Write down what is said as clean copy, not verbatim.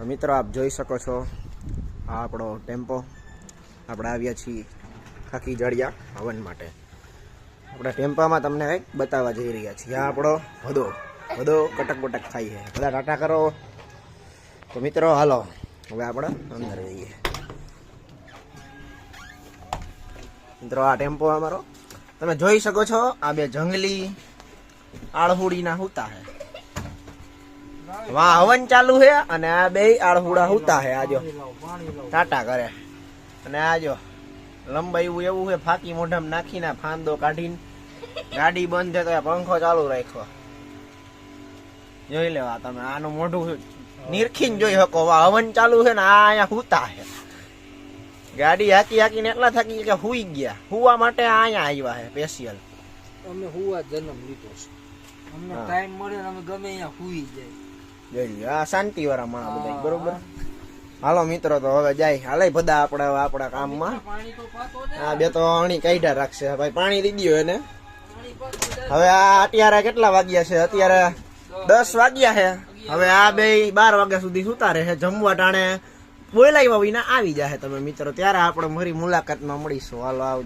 તો મિત્રો આપ જોઈ શકો છો આ આપણો ટેમ્પો આપણે આવ્યા છીએ ખાકી જડિયા હવન માટે. આપણા ટેમ્પામાં તમને કંઈક બતાવવા જઈ રહ્યા છીએ. આ આપણો હદો હદો કટક બટક થાય છે. બધા ટાટા કરો. તો મિત્રો હાલો હવે આપણે અંદર જઈએ. મિત્રો આ ટેમ્પો અમારો તમે જોઈ શકો છો. આ બે જંગલી આળહુડીના હુતા છે. વાહ હવન ચાલુ છે અને આ બે આળહુડા હુતા છે. આજો ટાટા કરે અને આજો લંબાઈ એવું છે. ફાકી મોઢામાં નાખીને ફાંદો કાઢીને ગાડી બંધ છે તો પંખો ચાલુ રાખ્યો. જોઈ લેવા તમે આનું મોઢું નિરખીને જોઈ શકો. વાહ હવન ચાલુ છે ને આ અહીંયા હુતા છે. ગાડી હાકી હાકીને એટલા થાકી કે હુઈ ગયા. હુવા માટે અહીંયા આવ્યા છે સ્પેશિયલ. અમે હુવા જન્મ લીધો છે. અમને ટાઈમ મળે ને અમે ગમે અહીંયા હુઈ જાય. જોઈ આ શાંતિ વાળા માણસ બધા બરોબર. હાલો મિત્રો તો હવે જાય હાલે બધા આપણા કામમાં. આ બે તો અણી કાઢ્યા રાખશે ભાઈ. પાણી દઈ દો એને. હવે આ અત્યારે કેટલા વાગ્યા છે? અત્યારે 10 વાગ્યા છે. હવે આ બે 12 વાગ્યા સુધી સુતા રહે. જમવા ટાણે બોલાવ્યા વિના આવી જાય તમે મિત્રો. ત્યારે આપણે મારી મુલાકાતમાં મળીશું. હાલો આવ.